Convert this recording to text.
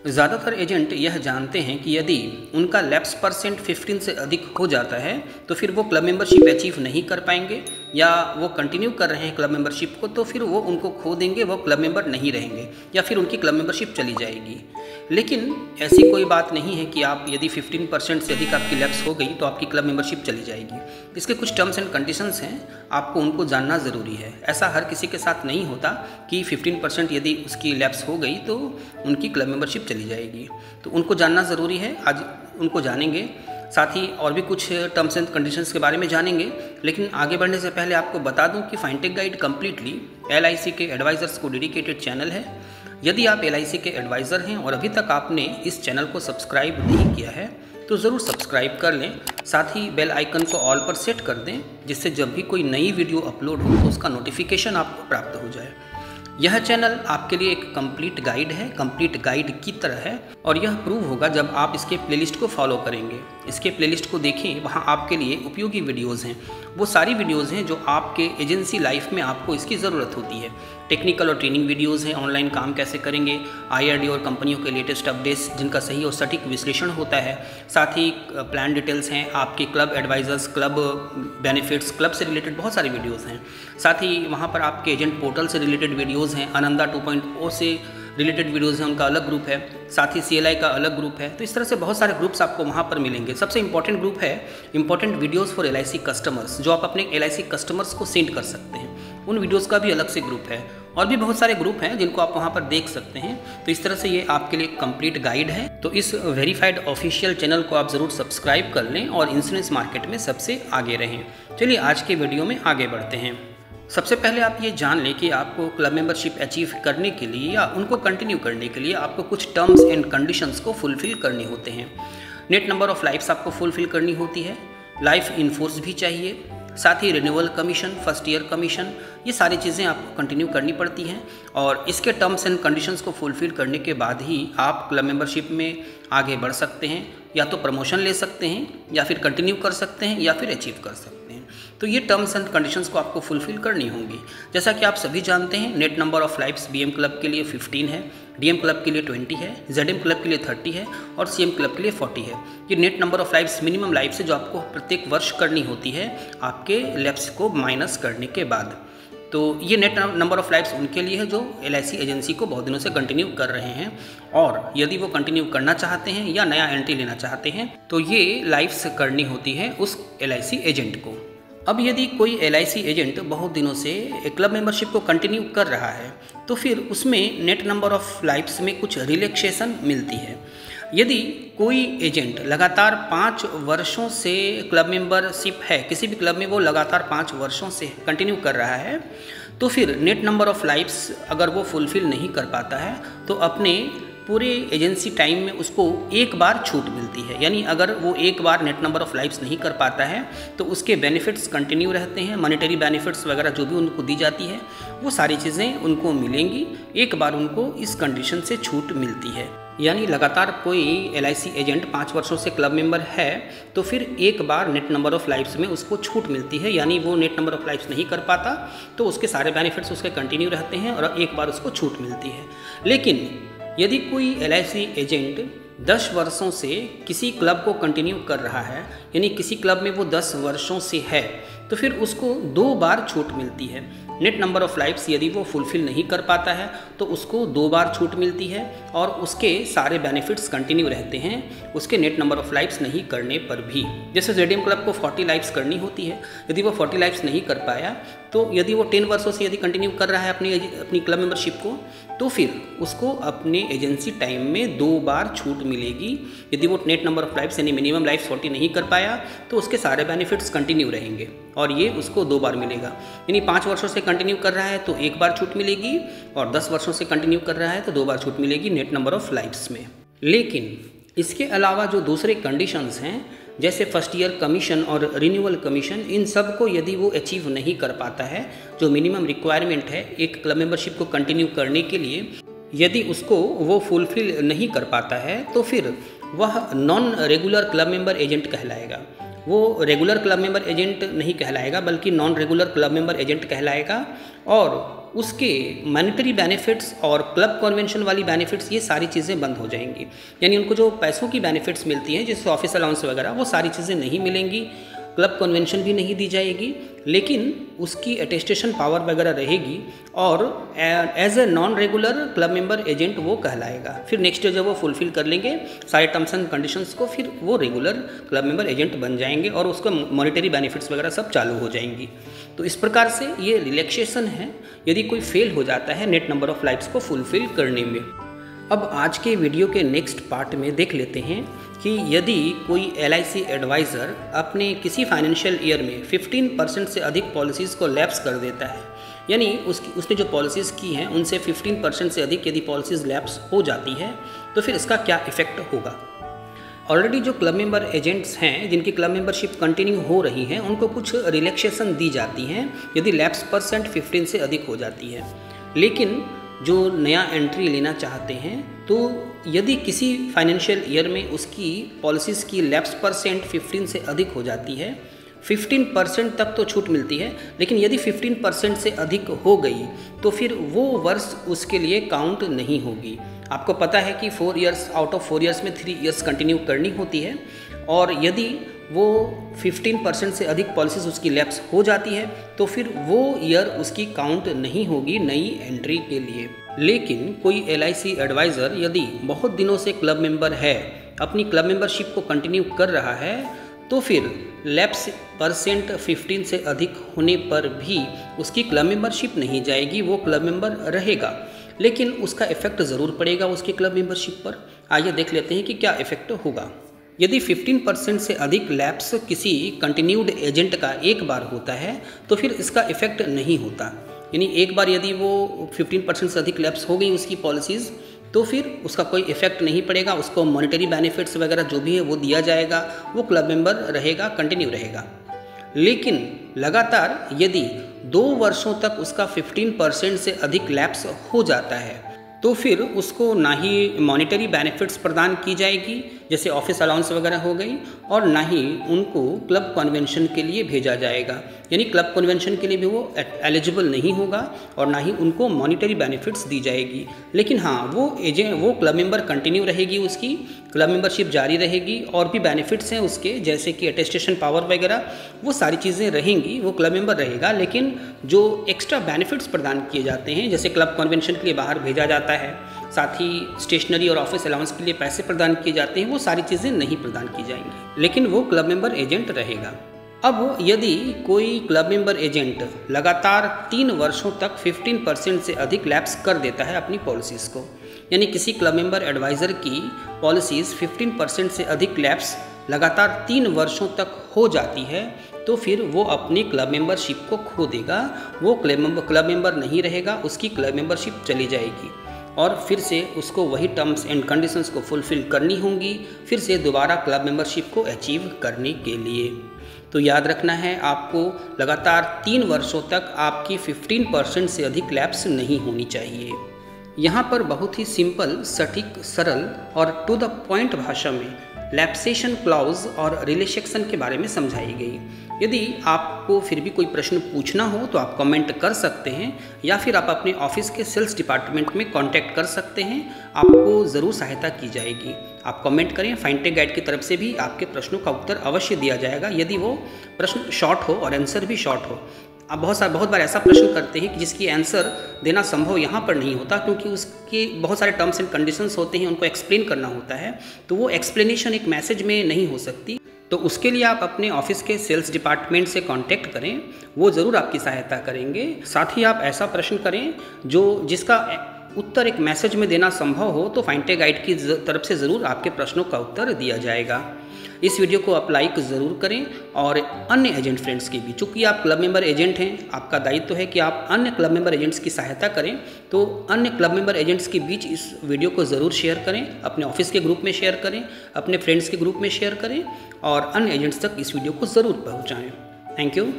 ज़्यादातर एजेंट यह जानते हैं कि यदि उनका लैप्स परसेंट 15 से अधिक हो जाता है तो फिर वो क्लब मेंबरशिप अचीव नहीं कर पाएंगे, या वो कंटिन्यू कर रहे हैं क्लब मेंबरशिप को तो फिर वो उनको खो देंगे, वो क्लब मेंबर नहीं रहेंगे या फिर उनकी क्लब मेंबरशिप चली जाएगी। लेकिन ऐसी कोई बात नहीं है कि आप यदि 15% से अधिक आपकी लैप्स हो गई तो आपकी क्लब मेंबरशिप चली जाएगी। इसके कुछ टर्म्स एंड कंडीशंस हैं, आपको उनको जानना ज़रूरी है। ऐसा हर किसी के साथ नहीं होता कि 15% यदि उसकी लैप्स हो गई तो उनकी क्लब मेंबरशिप चली जाएगी, तो उनको जानना ज़रूरी है। आज उनको जानेंगे, साथ ही और भी कुछ टर्म्स एंड कंडीशंस के बारे में जानेंगे। लेकिन आगे बढ़ने से पहले आपको बता दूं कि फाइनटेक गाइड कम्प्लीटली LIC के एडवाइज़र्स को डेडिकेटेड चैनल है। यदि आप LIC के एडवाइज़र हैं और अभी तक आपने इस चैनल को सब्सक्राइब नहीं किया है तो ज़रूर सब्सक्राइब कर लें, साथ ही बेल आइकन को ऑल पर सेट कर दें, जिससे जब भी कोई नई वीडियो अपलोड हो तो उसका नोटिफिकेशन आपको प्राप्त हो जाए। यह चैनल आपके लिए एक कंप्लीट गाइड है, कंप्लीट गाइड की तरह है, और यह प्रूव होगा जब आप इसके प्लेलिस्ट को फॉलो करेंगे। इसके प्लेलिस्ट को देखें, वहाँ आपके लिए उपयोगी वीडियोज़ हैं। वो सारी वीडियोज़ हैं जो आपके एजेंसी लाइफ में आपको इसकी ज़रूरत होती है। टेक्निकल और ट्रेनिंग वीडियोज़ हैं, ऑनलाइन काम कैसे करेंगे, IRD और कंपनियों के लेटेस्ट अपडेट्स जिनका सही और सटीक विश्लेषण होता है। साथ ही प्लान डिटेल्स हैं, आपके club advisors, club benefits, club से रिलेटेड बहुत सारी वीडियोज़ हैं। साथ ही वहाँ पर आपके एजेंट पोर्टल से रिलेटेड वीडियोज़ हैं, आनंदा 2.0 से रिलेटेड वीडियोज़ हैं, उनका अलग ग्रुप है, साथ ही CLI का अलग ग्रुप है। तो इस तरह से बहुत सारे ग्रुप्स आपको वहाँ पर मिलेंगे। सबसे इंपॉर्टेंट ग्रुप है important videos for LIC customers, जो आप अपने LIC कस्टमर्स को सेंड कर सकते हैं। उन वीडियोज़ का भी अलग से ग्रुप है, और भी बहुत सारे ग्रुप हैं जिनको आप वहाँ पर देख सकते हैं। तो इस तरह से ये आपके लिए कंप्लीट गाइड है। तो इस वेरीफाइड ऑफिशियल चैनल को आप ज़रूर सब्सक्राइब कर लें और इंश्योरेंस मार्केट में सबसे आगे रहें। चलिए आज के वीडियो में आगे बढ़ते हैं। सबसे पहले आप ये जान लें कि आपको क्लब मेंबरशिप अचीव करने के लिए या उनको कंटिन्यू करने के लिए आपको कुछ टर्म्स एंड कंडीशंस को फुलफ़िल करने होते हैं। नेट नंबर ऑफ़ लाइफ्स आपको फुलफ़िल करनी होती है, लाइफ इनफोर्स भी चाहिए, साथ ही renewal commission, first year commission, ये सारी चीज़ें आपको कंटिन्यू करनी पड़ती हैं। और इसके टर्म्स एंड कंडीशंस को फुलफ़िल करने के बाद ही आप क्लब मेंबरशिप में आगे बढ़ सकते हैं, या तो प्रमोशन ले सकते हैं, या फिर कंटिन्यू कर सकते हैं, या फिर अचीव कर सकते हैं। तो ये टर्म्स एंड कंडीशंस को आपको फुलफ़िल करनी होंगी। जैसा कि आप सभी जानते हैं, net number of lifes BM club के लिए 15 है, DM क्लब के लिए 20 है, ZM क्लब के लिए 30 है और CM क्लब के लिए 40 है। ये net number of lifes minimum life से जो आपको प्रत्येक वर्ष करनी होती है आपके लैप्स को माइनस करने के बाद। तो ये नेट नंबर ऑफ़ लाइफ्स उनके लिए है जो LIC एजेंसी को बहुत दिनों से कंटिन्यू कर रहे हैं, और यदि वो कंटिन्यू करना चाहते हैं या नया एंट्री लेना चाहते हैं तो ये लाइफ्स करनी होती है उस LIC एजेंट को। अब यदि कोई LIC एजेंट बहुत दिनों से क्लब मेंबरशिप को कंटिन्यू कर रहा है तो फिर उसमें नेट नंबर ऑफ़ लाइफ्स में कुछ रिलैक्सेशन मिलती है। यदि कोई एजेंट लगातार 5 वर्षों से क्लब मेंबरशिप है, किसी भी क्लब में वो लगातार 5 वर्षों से कंटिन्यू कर रहा है, तो फिर नेट नंबर ऑफ़ लाइफ्स अगर वो फुलफ़िल नहीं कर पाता है तो अपने पूरे एजेंसी टाइम में उसको एक बार छूट मिलती है। यानी अगर वो एक बार नेट नंबर ऑफ़ लाइफ्स नहीं कर पाता है तो उसके बेनिफिट्स कंटिन्यू रहते हैं। मॉनेटरी बेनिफिट्स वगैरह जो भी उनको दी जाती है वो सारी चीज़ें उनको मिलेंगी, एक बार उनको इस कंडीशन से छूट मिलती है। यानी लगातार कोई LIC एजेंट 5 वर्षों से क्लब मेंबर है तो फिर एक बार नेट नंबर ऑफ़ लाइफ्स में उसको छूट मिलती है। यानी वो नेट नंबर ऑफ़ लाइफ्स नहीं कर पाता तो उसके सारे बेनिफिट्स उसके कंटिन्यू रहते हैं और एक बार उसको छूट मिलती है। लेकिन यदि कोई LIC एजेंट 10 वर्षों से किसी क्लब को कंटिन्यू कर रहा है, यानी किसी क्लब में वो 10 वर्षों से है, तो फिर उसको 2 बार छूट मिलती है। नेट नंबर ऑफ़ लाइफ्स यदि वो फुलफ़िल नहीं कर पाता है तो उसको 2 बार छूट मिलती है और उसके सारे बेनिफिट्स कंटिन्यू रहते हैं उसके नेट नंबर ऑफ़ लाइफ्स नहीं करने पर भी। जैसे ZM क्लब को 40 लाइफ्स करनी होती है, यदि वो 40 लाइफ्स नहीं कर पाया तो यदि वो 10 वर्षों से यदि कंटिन्यू कर रहा है अपनी क्लब मेंबरशिप को तो फिर उसको अपने एजेंसी टाइम में 2 बार छूट मिलेगी। यदि वो नेट नंबर ऑफ़ लाइफ्स यानी मिनिमम लाइफ 40 नहीं कर पाया तो उसके सारे बेनिफिट्स कंटिन्यू रहेंगे और ये उसको 2 बार मिलेगा। यानी 5 वर्षों से कंटिन्यू कर रहा है तो 1 बार छूट मिलेगी, और 10 वर्षों से कंटिन्यू कर रहा है तो 2 बार छूट मिलेगी नेट नंबर ऑफ़ लाइफ्स में। लेकिन इसके अलावा जो दूसरे कंडीशंस हैं जैसे फर्स्ट ईयर कमीशन और रिन्यूअल कमीशन, इन सब को यदि वो अचीव नहीं कर पाता है, जो मिनिमम रिक्वायरमेंट है एक क्लब मेंबरशिप को कंटिन्यू करने के लिए, यदि उसको वो फुलफ़िल नहीं कर पाता है तो फिर वह non regular club member agent कहलाएगा। वो रेगुलर क्लब मेंबर एजेंट नहीं कहलाएगा बल्कि non regular club member agent कहलाएगा, और उसके मॉनेटरी बेनिफिट्स और क्लब कन्वेंशन वाली बेनिफिट्स, ये सारी चीज़ें बंद हो जाएंगी। यानी उनको जो पैसों की बेनिफिट्स मिलती हैं जैसे ऑफिस अलाउंस वगैरह, वो सारी चीज़ें नहीं मिलेंगी, क्लब कन्वेंशन भी नहीं दी जाएगी, लेकिन उसकी अटेस्टेशन पावर वगैरह रहेगी और as a non regular club member agent वो कहलाएगा। फिर नेक्स्ट ईयर जब वो फुलफिल कर लेंगे सारे टर्म्स एंड कंडीशंस को, फिर वो रेगुलर क्लब मेंबर एजेंट बन जाएंगे और उसका मॉनेटरी बेनिफिट्स वगैरह सब चालू हो जाएंगी। तो इस प्रकार से ये रिलैक्सेशन है यदि कोई फेल हो जाता है नेट नंबर ऑफ लाइफ्स को फुलफिल करने में। अब आज के वीडियो के नेक्स्ट पार्ट में देख लेते हैं कि यदि कोई LIC एडवाइज़र अपने किसी फाइनेंशियल ईयर में 15% से अधिक पॉलिसीज़ को लैप्स कर देता है, यानी उसने जो पॉलिसीज़ की हैं उनसे 15% से अधिक यदि पॉलिसीज़ लैप्स हो जाती है तो फिर इसका क्या इफ़ेक्ट होगा। ऑलरेडी जो क्लब मेंबर एजेंट्स हैं जिनकी क्लब मेंबरशिप कंटिन्यू हो रही है उनको कुछ रिलैक्सेशन दी जाती हैं यदि लैप्स परसेंट 15 से अधिक हो जाती है। लेकिन जो नया एंट्री लेना चाहते हैं तो यदि किसी फाइनेंशियल ईयर में उसकी पॉलिसीज़ की लैप्स परसेंट 15 से अधिक हो जाती है, 15% तक तो छूट मिलती है, लेकिन यदि 15% से अधिक हो गई तो फिर वो वर्ष उसके लिए काउंट नहीं होगी। आपको पता है कि 4 इयर्स आउट ऑफ 4 इयर्स में 3 इयर्स कंटिन्यू करनी होती है, और यदि वो 15% से अधिक पॉलिसीज़ उसकी लैप्स हो जाती है तो फिर वो ईयर उसकी काउंट नहीं होगी नई एंट्री के लिए। लेकिन कोई LIC एडवाइज़र यदि बहुत दिनों से क्लब मेंबर है, अपनी क्लब मेंबरशिप को कंटिन्यू कर रहा है, तो फिर लैप्स परसेंट 15 से अधिक होने पर भी उसकी क्लब मेंबरशिप नहीं जाएगी, वो क्लब मेंबर रहेगा, लेकिन उसका इफ़ेक्ट ज़रूर पड़ेगा उसकी क्लब मेंबरशिप पर। आइए देख लेते हैं कि क्या इफ़ेक्ट होगा। यदि 15% से अधिक लैप्स किसी कंटिन्यूड एजेंट का एक बार होता है तो फिर इसका इफ़ेक्ट नहीं होता। यानी एक बार यदि वो 15% से अधिक लैप्स हो गई उसकी पॉलिसीज़ तो फिर उसका कोई इफ़ेक्ट नहीं पड़ेगा, उसको मॉनेटरी बेनिफिट्स वगैरह जो भी है वो दिया जाएगा, वो क्लब मेंबर रहेगा, कंटिन्यू रहेगा। लेकिन लगातार यदि 2 वर्षों तक उसका 15% से अधिक लैप्स हो जाता है तो फिर उसको ना ही मॉनेटरी बेनिफिट्स प्रदान की जाएगी जैसे ऑफिस अलाउंस वगैरह हो गई, और ना ही उनको क्लब कन्वेंशन के लिए भेजा जाएगा। यानी क्लब कन्वेंशन के लिए भी वो एलिजिबल नहीं होगा और ना ही उनको मॉनेटरी बेनिफिट्स दी जाएगी। लेकिन हाँ, वो क्लब मेंबर कंटिन्यू रहेगी, उसकी क्लब मेंबरशिप जारी रहेगी, और भी बेनिफिट्स हैं उसके जैसे कि अटेस्टेशन पावर वगैरह, वो सारी चीज़ें रहेंगी, वो क्लब मेंबर रहेगा। लेकिन जो एक्स्ट्रा बेनिफिट्स प्रदान किए जाते हैं जैसे क्लब कन्वेंशन के लिए बाहर भेजा जाता है, साथ ही स्टेशनरी और ऑफिस अलाउंस के लिए पैसे प्रदान किए जाते हैं, वो सारी चीज़ें नहीं प्रदान की जाएंगी, लेकिन वो क्लब मेंबर एजेंट रहेगा। अब यदि कोई क्लब मेंबर एजेंट लगातार 3 वर्षों तक 15% से अधिक लैप्स कर देता है अपनी पॉलिसीज़ को, यानी किसी क्लब मेंबर एडवाइज़र की पॉलिसीज़ 15% से अधिक लैप्स लगातार 3 वर्षों तक हो जाती है तो फिर वो अपनी क्लब मेंबरशिप को खो देगा, वो क्लब मेंबर नहीं रहेगा, उसकी क्लब मेंबरशिप चली जाएगी और फिर से उसको वही टर्म्स एंड कंडीशंस को फुलफ़िल करनी होंगी फिर से दोबारा क्लब मेंबरशिप को अचीव करने के लिए। तो याद रखना है आपको, लगातार 3 वर्षों तक आपकी 15% से अधिक लैप्स नहीं होनी चाहिए। यहाँ पर बहुत ही सिंपल, सटीक, सरल और टू द पॉइंट भाषा में लैप्सेशन क्लॉज और रिलैक्सेशन के बारे में समझाई गई। यदि आपको फिर भी कोई प्रश्न पूछना हो तो आप कमेंट कर सकते हैं, या फिर आप अपने ऑफिस के सेल्स डिपार्टमेंट में कांटेक्ट कर सकते हैं, आपको ज़रूर सहायता की जाएगी। आप कमेंट करें, फाइनटेक गाइड की तरफ से भी आपके प्रश्नों का उत्तर अवश्य दिया जाएगा यदि वो प्रश्न शॉर्ट हो और आंसर भी शॉर्ट हो। आप बहुत बार ऐसा प्रश्न करते हैं कि जिसकी आंसर देना संभव यहाँ पर नहीं होता, क्योंकि उसके बहुत सारे टर्म्स एंड कंडीशंस होते हैं, उनको एक्सप्लेन करना होता है, तो वो एक्सप्लेनेशन एक मैसेज में नहीं हो सकती। तो उसके लिए आप अपने ऑफिस के सेल्स डिपार्टमेंट से कांटेक्ट करें, वो ज़रूर आपकी सहायता करेंगे। साथ ही आप ऐसा प्रश्न करें जिसका उत्तर एक मैसेज में देना संभव हो, तो फाइनटेक गाइड की तरफ से ज़रूर आपके प्रश्नों का उत्तर दिया जाएगा। इस वीडियो को आप लाइक ज़रूर करें और अन्य एजेंट फ्रेंड्स के भी, चूँकि आप क्लब मेंबर एजेंट हैं, आपका दायित्व है कि आप अन्य क्लब मेंबर एजेंट्स की सहायता करें, तो अन्य क्लब मेंबर एजेंट्स के बीच इस वीडियो को ज़रूर शेयर करें, अपने ऑफिस के ग्रुप में शेयर करें, अपने फ्रेंड्स के ग्रुप में शेयर करें और अन्य एजेंट्स तक इस वीडियो को ज़रूर पहुँचाएँ। Thank you.